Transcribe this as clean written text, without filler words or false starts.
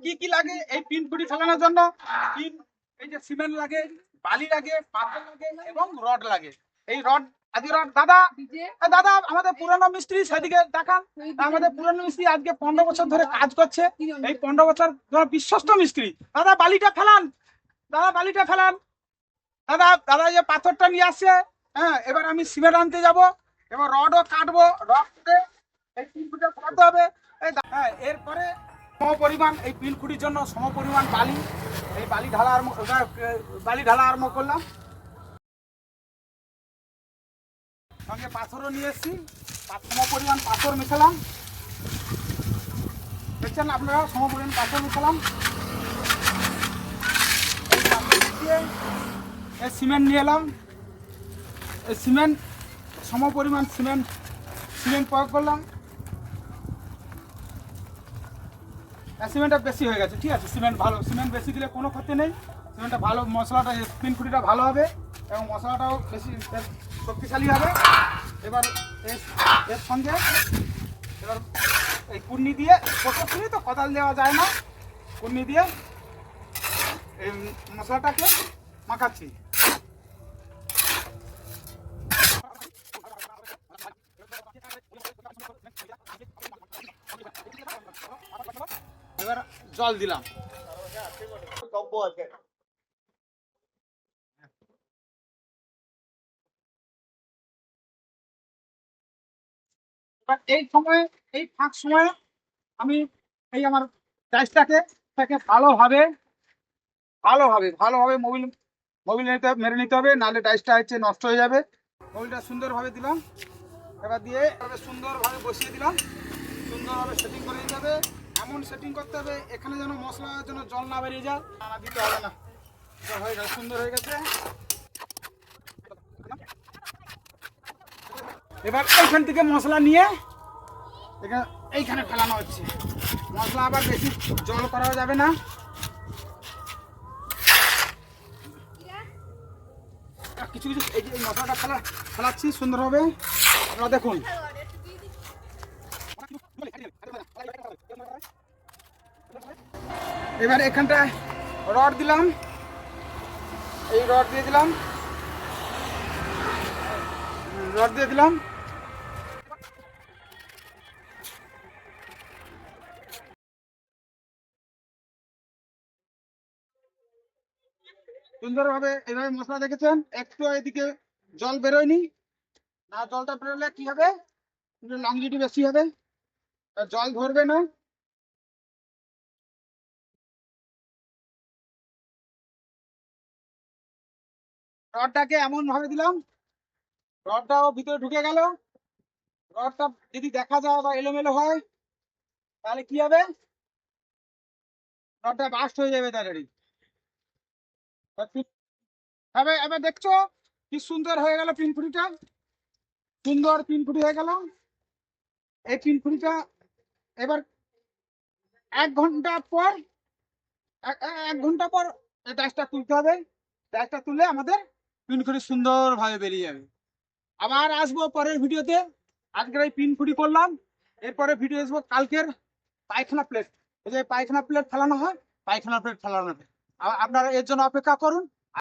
কি কি লাগে এই পিন খুঁটি ফেলানোর জন্য? পিন, এই যে সিমেন্ট লাগে, বালি লাগে, পাথর লাগে এবং রড লাগে। এই রড আজকে রড দাদা, দাদা আমাদের পুরানো মিস্ত্রি সেদিকে দেখান। আমাদের পুরানো মিস্ত্রি আজকে 15 বছর ধরে কাজ করছে। এই 15 বছর ধরে বিশ্বস্ত মিস্ত্রি। দাদা বালিটা ফেলান, দাদা বালিটা ফেলান। দাদা দাদা যে পাথরটা নিয়ে আসছে, হ্যাঁ এবার আমি সিমেন্ট আনতে যাব, এবার রডও কাটবো, রড কেটে এই পিন খুঁটিটা ফেলাতে হবে। হ্যাঁ এরপরে সমপরিমাণ এই পিন খুঁটির জন্য সমপরিমাণ বালি, এই বালি ঢালা আরম্ভ করলাম। সঙ্গে পাথরও নিয়ে এসেছি, সমপরিমাণ পাথর মেশালাম। দেখছেন আপনারা, সমপরিমাণ পাথর মেশালাম। এই সিমেন্ট নিয়ে এলাম, এই সিমেন্ট সমপরিমাণ সিমেন্ট প্রয়োগ করলাম। সিমেন্টটা বেশি হয়ে গেছে, ঠিক আছে, সিমেন্ট ভালো, সিমেন্ট বেশি দিলে কোনো ক্ষতি নেই। সিমেন্টটা ভালো, মশলাটা পিন খুঁটিটা ভালো হবে এবং মশলাটাও বেশি শক্তিশালী হবে। এবার এর সঙ্গে এবার এই কুর্নি দিয়ে, প্রথমে তো কোদাল দেওয়া যায় না, কুর্নি দিয়ে এই মশলাটাকে মাখাচ্ছি। এবার জল দিলাম। এই সময়ে, এই ফাঁক সময়ে আমি এই আমার টাইসটাকে ভালোভাবে মোবিল মেরে নিতে হবে, নাহলে টাইসটা হচ্ছে নষ্ট হয়ে যাবে। মোবিলটা সুন্দরভাবে দিলাম, এবার দিয়ে সুন্দরভাবে বসিয়ে দিলাম, সুন্দরভাবে সেটিং করে দিতে হবে। এমন সেটিং করতে হবে এখানে যেন মশলার জন্য জল না বেরিয়ে যায়, না দিতে হবে না। হয়ে গেছে, সুন্দর হয়ে গেছে। এবার এইখান থেকে মশলা নিয়ে এইখানে ফেলানো হচ্ছে। মশলা আবার বেশি জল করা যাবে না। কিছু কিছু এই যে মশলাটা ফেলাচ্ছি সুন্দরভাবে, আপনারা দেখুন। এবার এখানটায় রড দিলাম, এই রড দিয়ে দিলাম, সুন্দরভাবে। এইভাবে মশলা দেখেছেন, একটু এদিকে জল বেরোয়নি, না জলটা বেরোলে কি হবে, লংজিটি বেশি হবে, জল ধরবে না। রডটাকে এমন ভাবে দিলাম, রডটাও ভিতরে ঢুকে গেল। রডটা যদি দেখা যায় বা এলোমেলো হয় তাহলে কি হবে, রডটা বাস্ট হয়ে যাবে তাড়াতাড়ি। এবার দেখছো কি সুন্দর হয়ে গেল পিন খুঁটিটা, সুন্দর পিন খুঁটি হয়ে গেল। এই পিন খুঁটিটা এবার 1 ঘন্টা পর, 1 ঘন্টা পর এই ডাইসটা তুলতে হবে। ডাইসটা তুললে আমাদের পিন খুঁটি সুন্দরভাবে বেরিয়ে যাবে। আবার আসবো পরের ভিডিওতে। আজকের এই পিন খুঁটি করলাম, এরপরে ভিডিও আসবো কালকের পায়খানা প্লেট। এই যে পায়খানা প্লেট ফেলানো হয়, পায়খানা প্লেট ফেলানো হবে। আপনারা এর জন্য অপেক্ষা করুন।